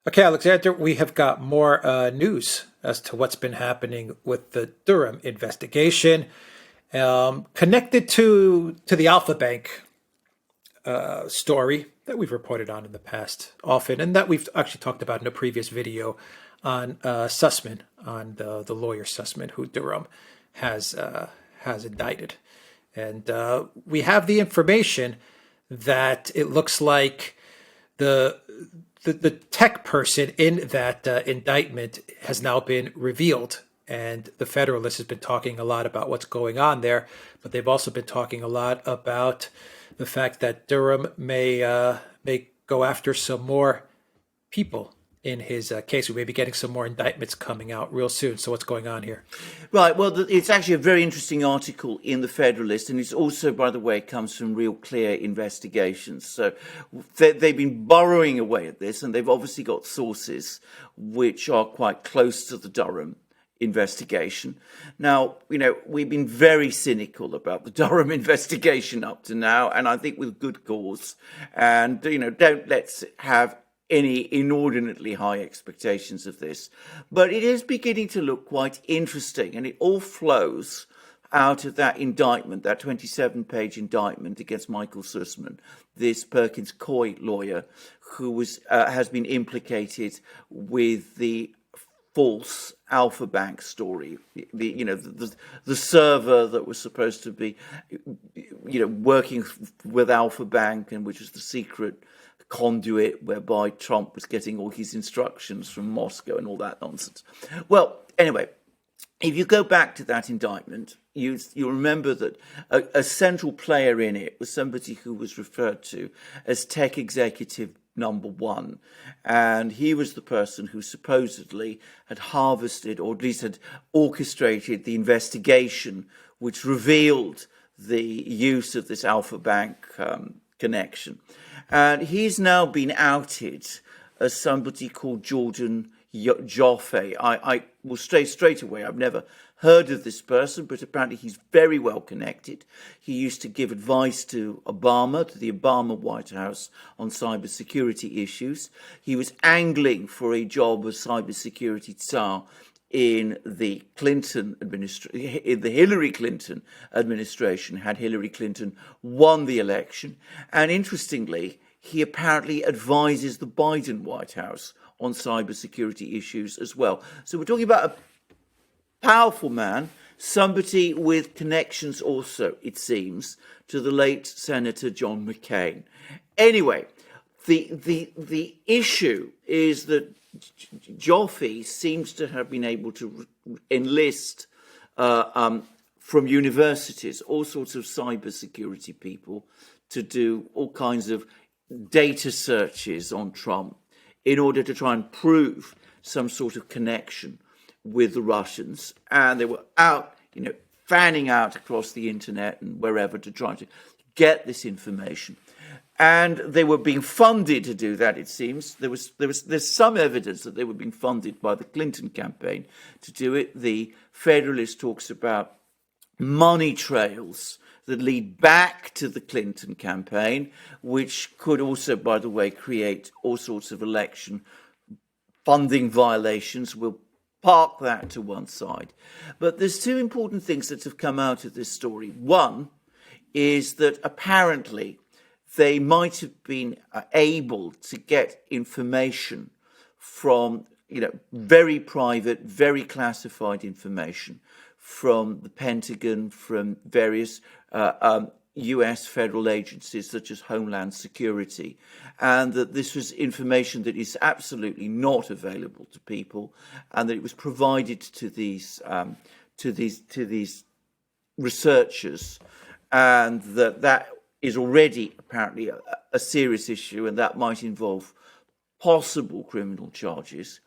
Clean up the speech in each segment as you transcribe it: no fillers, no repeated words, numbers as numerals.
Okay, Alexander, we have got more news as to what's been happening with the Durham investigation, connected to the Alpha Bank story that we've reported on in the past often, and that we've actually talked about in a previous video on Sussman, on the lawyer Sussman, who Durham has indicted, and we have the information that it looks like the the tech person in that indictment has now been revealed. And the Federalist has been talking a lot about what's going on there, but they've also been talking a lot about the fact that Durham may go after some more people in his case. We may be getting some more indictments coming out real soon. So what's going on here? Right. Well, it's actually a very interesting article in the Federalist, and it's also, by the way, comes from real clear investigations. So they've been burrowing away at this, and they've obviously got sources which are quite close to the Durham investigation. Now, we've been very cynical about the Durham investigation up to now, and I think with good cause. And, let's have any inordinately high expectations of this. But it is beginning to look quite interesting, and it all flows out of that indictment, that 27-page indictment against Michael Sussman, this Perkins Coie lawyer who has been implicated with the false Alpha Bank story, the server that was supposed to be, working with Alpha Bank, and which was the secret conduit whereby Trump was getting all his instructions from Moscow and all that nonsense. Well, anyway, if you go back to that indictment, you'll remember that a central player in it was somebody who was referred to as tech executive number one. And he was the person who supposedly had harvested, or at least had orchestrated, the investigation which revealed the use of this Alpha Bank connection. And he's now been outed as somebody called Jordan Joffe. I will say straight away, I've never heard of this person, but apparently he's very well connected. He used to give advice to Obama, to the Obama White House, on cybersecurity issues. He was angling for a job as cybersecurity czar in the Hillary Clinton administration, had Hillary Clinton won the election. And interestingly, he apparently advises the Biden White House on cybersecurity issues as well. So we're talking about a powerful man, somebody with connections also, it seems, to the late Senator John McCain. Anyway, the issue is that Joffe seems to have been able to enlist from universities all sorts of cybersecurity people to do all kinds of data searches on Trump in order to try and prove some sort of connection with the Russians. And they were out, fanning out across the internet and wherever to try to get this information. And they were being funded to do that, it seems. There's some evidence that they were being funded by the Clinton campaign to do it. The Federalist talks about money trails that lead back to the Clinton campaign, which could also, by the way, create all sorts of election funding violations. We'll park that to one side. But there's two important things that have come out of this story. One is that apparently they might have been able to get information from, very private, very classified information from the Pentagon, from various US federal agencies such as Homeland Security, and that this was information that is absolutely not available to people, and that it was provided to these researchers, and that is already apparently a serious issue, and that might involve possible criminal charges.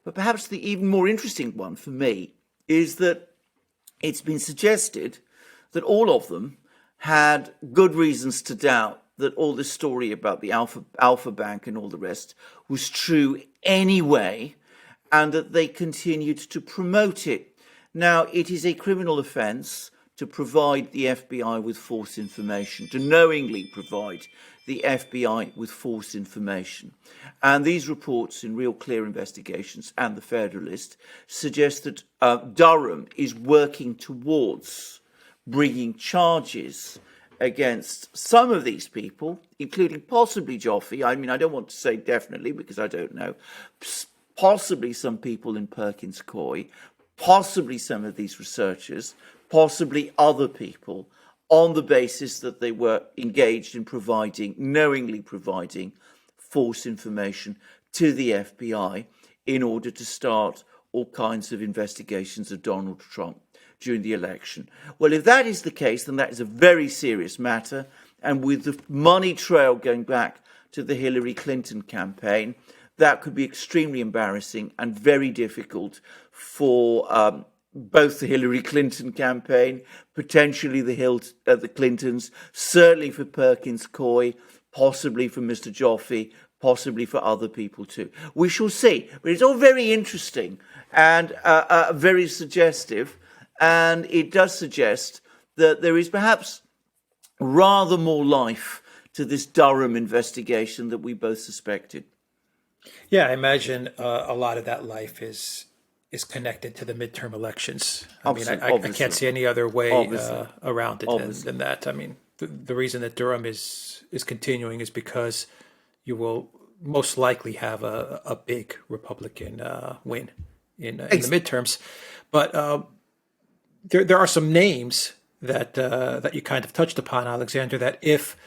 But perhaps the even more interesting one for me is that it's been suggested that all of them had good reasons to doubt that all this story about the Alpha Bank and all the rest was true anyway, and that they continued to promote it. Now, it is a criminal offence to provide the FBI with false information, to knowingly provide the FBI with false information. And these reports in Real Clear Investigations and the Federalist suggest that Durham is working towards bringing charges against some of these people, including possibly Joffe. I mean, I don't want to say definitely because I don't know. Possibly some people in Perkins Coie, possibly some of these researchers, possibly other people, on the basis that they were engaged in knowingly providing false information to the FBI in order to start all kinds of investigations of Donald Trump during the election. Well, if that is the case, then that is a very serious matter. And with the money trail going back to the Hillary Clinton campaign, that could be extremely embarrassing and very difficult for both the Hillary Clinton campaign, potentially the Clintons, certainly for Perkins Coie, possibly for Mr. Joffe, possibly for other people too. We shall see. But it's all very interesting and very suggestive. And it does suggest that there is perhaps rather more life to this Durham investigation that we both suspected. Yeah, I imagine a lot of that life is connected to the midterm elections. I mean, I can't see any other way around it than that. I mean, the reason that Durham is continuing is because you will most likely have a big Republican win in the midterms. But there are some names that you kind of touched upon, Alexander, that if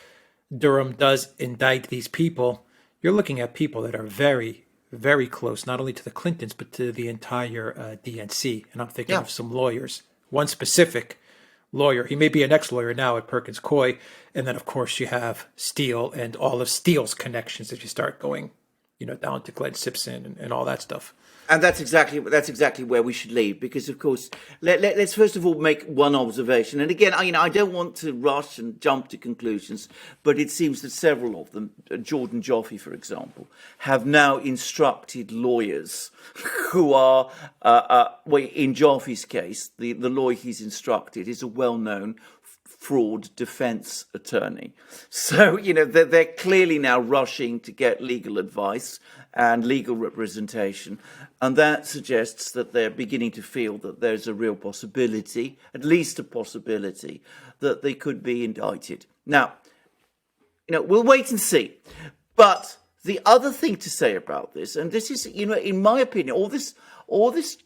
Durham does indict these people, you're looking at people that are very, very close, not only to the Clintons, but to the entire DNC. And I'm thinking of some lawyers. One specific lawyer, he may be an ex-lawyer now at Perkins Coie. And then, of course, you have Steele and all of Steele's connections as you start going, down to Glenn Simpson and all that stuff. And that's exactly where we should leave, because, of course, let's first of all make one observation. And again, I don't want to rush and jump to conclusions, but it seems that several of them, Jordan Joffe, for example, have now instructed lawyers who are, in Joffe's case, the lawyer he's instructed is a well-known fraud defense attorney. So, they're clearly now rushing to get legal advice and legal representation. And that suggests that they're beginning to feel that there's a real possibility, at least a possibility, that they could be indicted. Now, we'll wait and see. But the other thing to say about this, and this is, in my opinion, all this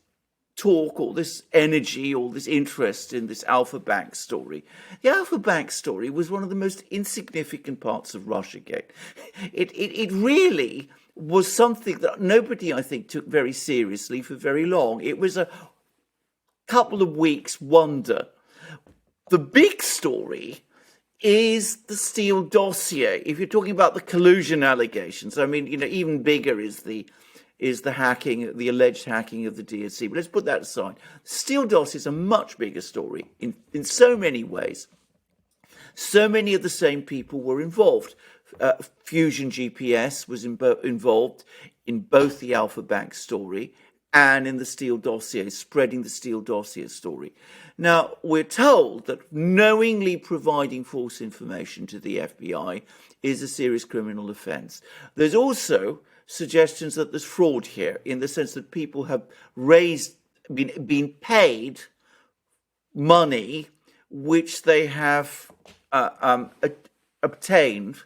talk, all this energy, all this interest in this Alpha Bank story. The Alpha Bank story was one of the most insignificant parts of Russiagate. It really was something that nobody, I think, took very seriously for very long. It was a couple of weeks wonder. The big story is the Steele dossier. If you're talking about the collusion allegations, I mean, even bigger is the hacking, the alleged hacking of the DNC. But let's put that aside. Steele dossier is a much bigger story in so many ways. So many of the same people were involved. Fusion GPS was involved in both the Alpha Bank story and in the Steele dossier, spreading the Steele dossier story. Now, we're told that knowingly providing false information to the FBI is a serious criminal offence. There's also suggestions that there's fraud here, in the sense that people have been paid money which they have obtained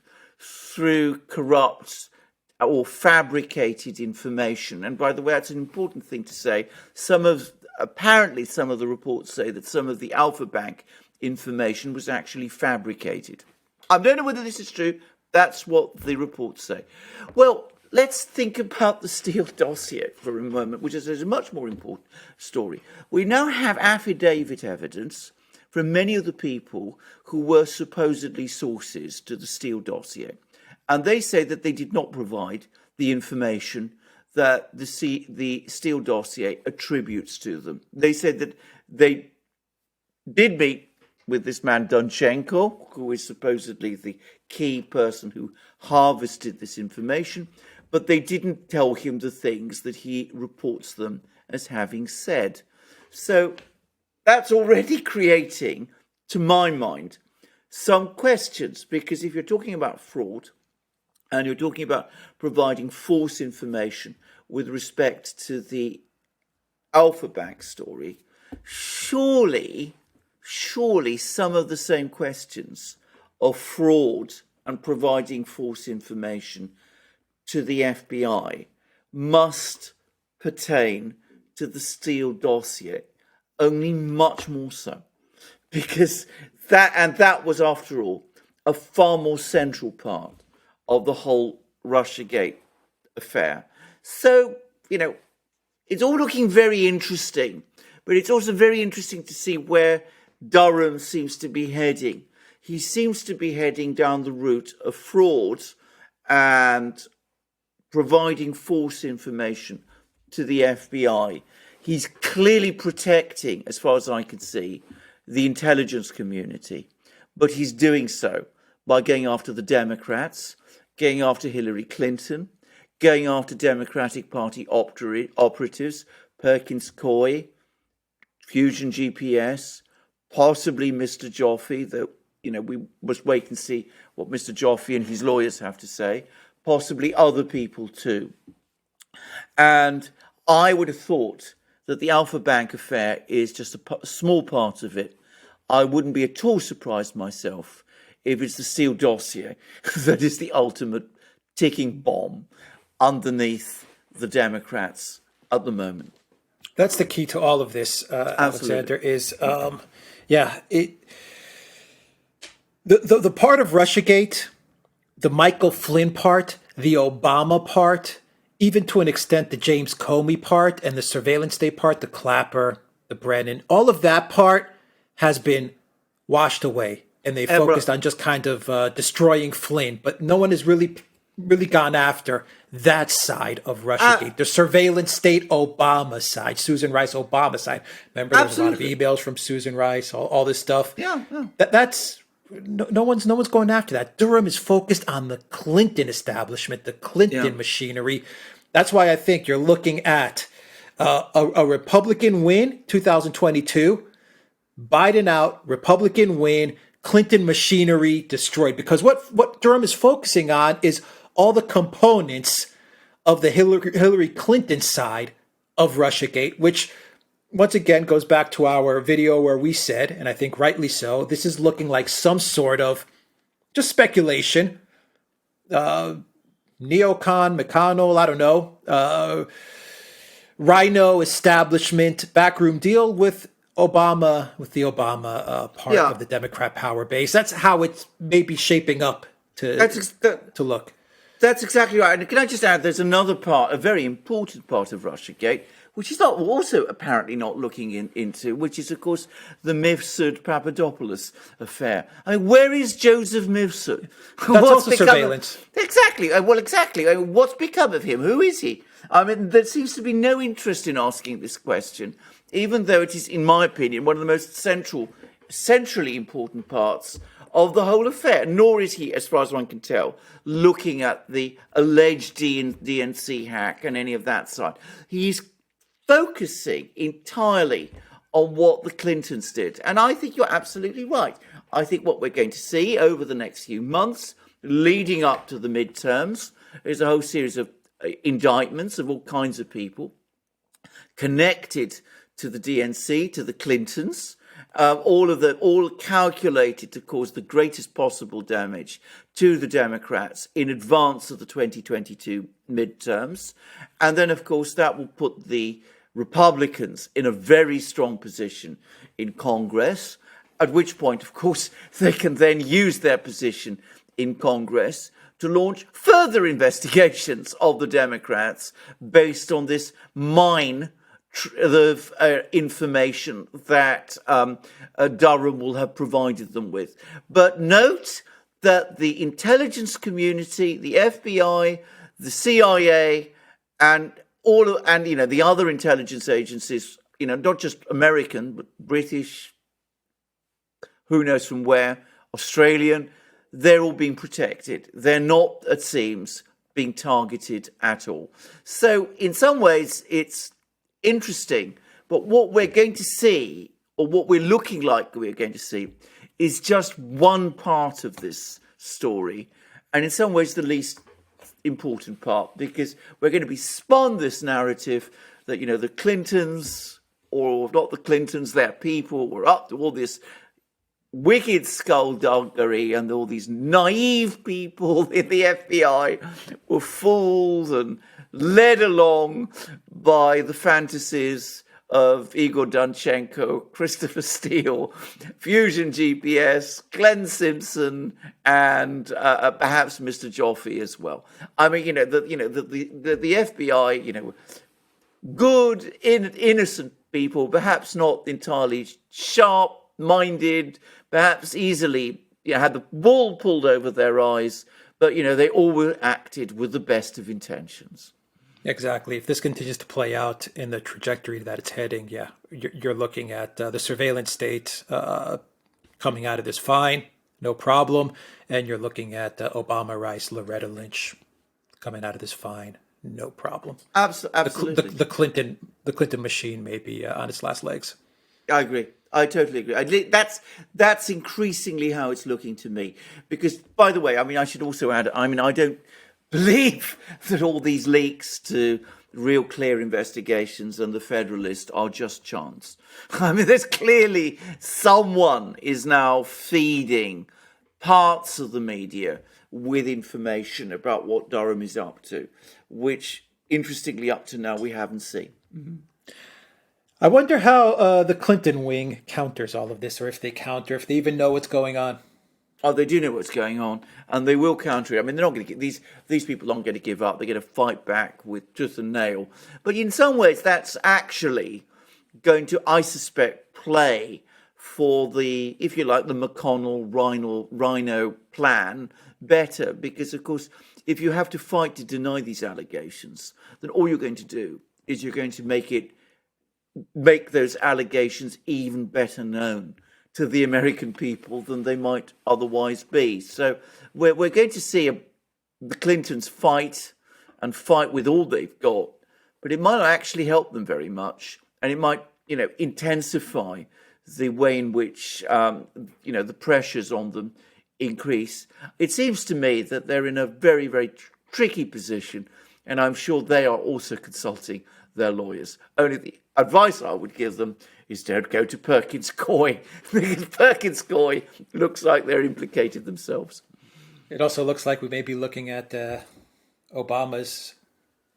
through corrupt or fabricated information. And by the way, that's an important thing to say. Apparently some of the reports say that some of the Alpha Bank information was actually fabricated. I don't know whether this is true. That's what the reports say. Well, let's think about the Steele dossier for a moment, which is a much more important story. We now have affidavit evidence from many of the people who were supposedly sources to the Steele dossier. And they say that they did not provide the information that the Steele dossier attributes to them. They said that they did meet with this man Dunchenko, who is supposedly the key person who harvested this information, but they didn't tell him the things that he reports them as having said. So that's already creating to my mind, some questions, because if you're talking about fraud and you're talking about providing false information with respect to the Alpha Bank story, surely some of the same questions of fraud and providing false information to the FBI must pertain to the Steele dossier, only much more so, because that was, after all, a far more central part of the whole Russiagate affair. So, it's all looking very interesting, but it's also very interesting to see where Durham seems to be heading. He seems to be heading down the route of fraud and providing false information to the FBI. He's clearly protecting, as far as I can see, the intelligence community, but he's doing so by going after the Democrats, going after Hillary Clinton, going after Democratic Party operatives, Perkins Coie, Fusion GPS, possibly Mr. Joffe, though, we must wait and see what Mr. Joffe and his lawyers have to say, possibly other people too. And I would have thought that the Alpha Bank affair is just a small part of it. I wouldn't be at all surprised myself if it's the Steele dossier that is the ultimate ticking bomb underneath the Democrats at the moment. That's the key to all of this, Alexander, is, the part of Russiagate, the Michael Flynn part, the Obama part, even to an extent the James Comey part and the surveillance state part, the Clapper, the Brennan, all of that part has been washed away. And they focused on just kind of destroying Flynn. But no one has really gone after that side of Russiagate, the surveillance state Obama side, Susan Rice Obama side. Remember, there was a lot of emails from Susan Rice, all this stuff. Yeah. That's no one's going after that. Durham is focused on the Clinton establishment, the Clinton machinery. That's why I think you're looking at a Republican win, 2022, Biden out, Republican win, Clinton machinery destroyed. Because what Durham is focusing on is all the components of the Hillary Clinton side of Russiagate, which once again goes back to our video where we said, and I think rightly so, this is looking like some sort of just speculation. Neocon, McConnell, I don't know, Rhino establishment, backroom deal with Obama, with the Obama part of the Democrat power base. That's how it's maybe shaping up to look. That's exactly right. And can I just add, there's another part, a very important part of Russiagate, which is also apparently not looking into, which is, of course, the Mifsud Papadopoulos affair. I mean, where is Joseph Mifsud? That's the surveillance. Exactly. Well, exactly. I mean, what's become of him? Who is he? I mean, there seems to be no interest in asking this question, even though it is, in my opinion, one of the most centrally important parts of the whole affair. Nor is he, as far as one can tell, looking at the alleged DNC hack and any of that side. He's focusing entirely on what the Clintons did. And I think you're absolutely right. I think what we're going to see over the next few months, leading up to the midterms, is a whole series of indictments of all kinds of people connected to the DNC, to the Clintons, all calculated to cause the greatest possible damage to the Democrats in advance of the 2022 midterms. And then, of course, that will put the Republicans in a very strong position in Congress, at which point, of course, they can then use their position in Congress to launch further investigations of the Democrats based on this mine of information that Durham will have provided them with. But note that the intelligence community, the FBI, the CIA, and the other intelligence agencies, not just American but British, who knows from where, Australian, they're all being protected. They're not, it seems, being targeted at all. So in some ways, it's interesting. But what we're going to see, or what we're looking like we're going to see, is just one part of this story, and in some ways the least important part, because we're going to be spun this narrative that, the Clintons, or not the Clintons, their people, were up to all this wicked skullduggery, and all these naive people in the FBI were fooled and led along by the fantasies of Igor Danchenko, Christopher Steele, Fusion GPS, Glenn Simpson, and perhaps Mr. Joffe as well. I mean, the FBI, good, innocent people, perhaps not entirely sharp-minded, perhaps easily had the wool pulled over their eyes, but, they all acted with the best of intentions. Exactly. If this continues to play out in the trajectory that it's heading, you're looking at the surveillance state coming out of this fine, no problem, and you're looking at Obama, Rice, Loretta Lynch coming out of this fine, no problem. Absolutely. The Clinton machine may be on its last legs. I agree. I totally agree. That's increasingly how it's looking to me. Because, by the way, I should also add, I don't believe that all these leaks to real clear investigations and the Federalist are just chance. There's clearly someone is now feeding parts of the media with information about what Durham is up to, which, interestingly, up to now, we haven't seen. Mm-hmm. I wonder how the Clinton wing counters all of this, or if they counter, if they even know what's going on. Oh, they do know what's going on, and they will counter it. They're not going to get these people aren't going to give up. They're going to fight back with tooth and nail. But in some ways, that's actually going to, I suspect, play for the, if you like, the McConnell Rhino plan better, because of course, if you have to fight to deny these allegations, then all you're going to do is you're going to make those allegations even better known to the American people than they might otherwise be. So we're going to see the Clintons fight with all they've got, but it might not actually help them very much, and it might, intensify the way in which, the pressures on them increase. It seems to me that they're in a very, very tricky position, and I'm sure they are also consulting their lawyers. Only the advice I would give them is don't go to Perkins Coie, because Perkins Coie looks like they're implicated themselves. It also looks like we may be looking at Obama's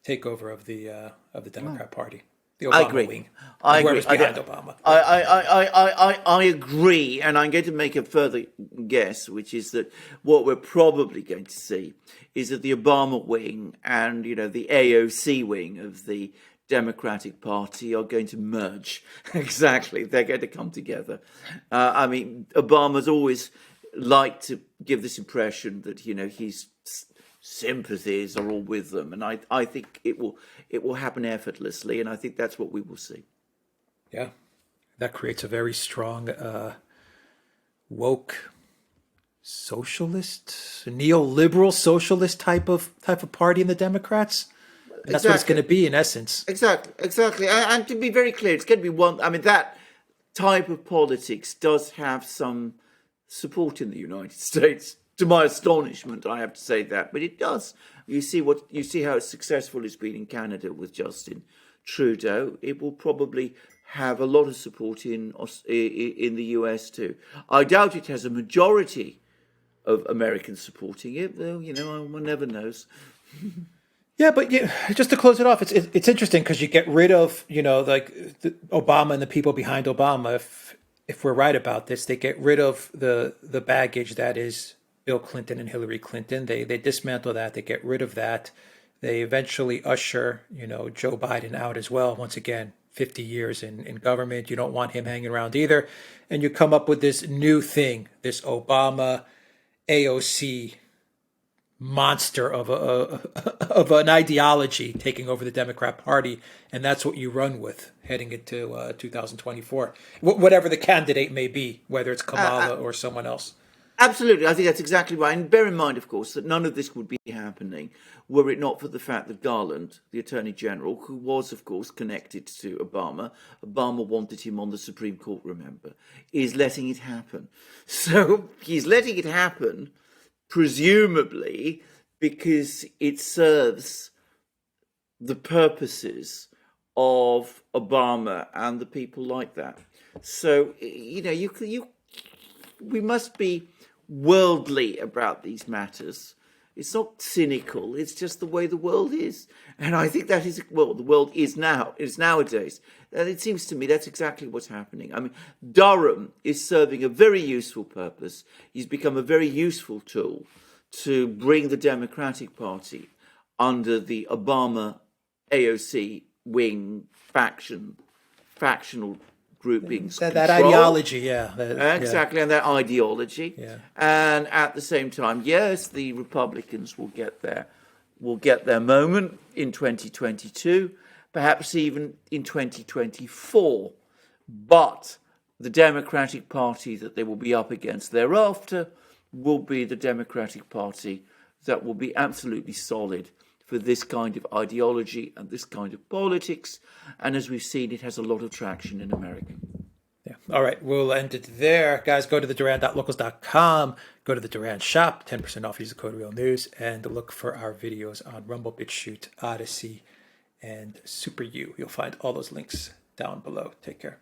takeover of the Democrat Party, the Obama I agree. wing. I agree. Behind Obama. I agree, and I'm going to make a further guess, which is that what we're probably going to see is that the Obama wing and the AOC wing of the Democratic Party are going to merge. Exactly. They're going to come together. Obama's always liked to give this impression that, his sympathies are all with them. And I think it will happen effortlessly. And I think that's what we will see. Yeah. That creates a very strong, woke socialist, neoliberal socialist type of party in the Democrats. And that's what it's going to be in essence. Exactly. And to be very clear, it's going to be one. That type of politics does have some support in the United States. To my astonishment, I have to say that, but it does. You see how successful it's been in Canada with Justin Trudeau. It will probably have a lot of support in the US too. I doubt it has a majority of Americans supporting it, though. One never knows. Yeah, but just to close it off, it's interesting because you get rid of Obama and the people behind Obama. If we're right about this, they get rid of the baggage that is Bill Clinton and Hillary Clinton. They dismantle that. They get rid of that. They eventually usher Joe Biden out as well. Once again, 50 years in government. You don't want him hanging around either, and you come up with this new thing, this Obama AOC monster of an ideology taking over the Democrat Party, and that's what you run with heading into 2024, whatever the candidate may be, whether it's Kamala or someone else. Absolutely, I think that's exactly right. And bear in mind, of course, that none of this would be happening were it not for the fact that Garland, the Attorney General, who was, of course, connected to Obama wanted him on the Supreme Court, remember, is letting it happen. So he's letting it happen, presumably, because it serves the purposes of Obama and the people like that. So, we must be worldly about these matters. It's not cynical. It's just the way the world is. And I think that is, well, the world is now. It's nowadays. And it seems to me that's exactly what's happening. I mean, Durham is serving a very useful purpose. He's become a very useful tool to bring the Democratic Party under the Obama AOC wing factional groupings. That ideology, yeah. Exactly, and that ideology. Yeah. And at the same time, yes, the Republicans will get their moment in 2022, perhaps even in 2024. But the Democratic Party that they will be up against thereafter will be the Democratic Party that will be absolutely solid for this kind of ideology and this kind of politics. And as we've seen, it has a lot of traction in America. Yeah. All right. We'll end it there. Guys, go to the Duran.locals.com. Go to the Duran shop. 10% off. Use the code REALNEWS. And look for our videos on Rumble, BitChute, ODYSEE, and Super U. You'll find all those links down below. Take care.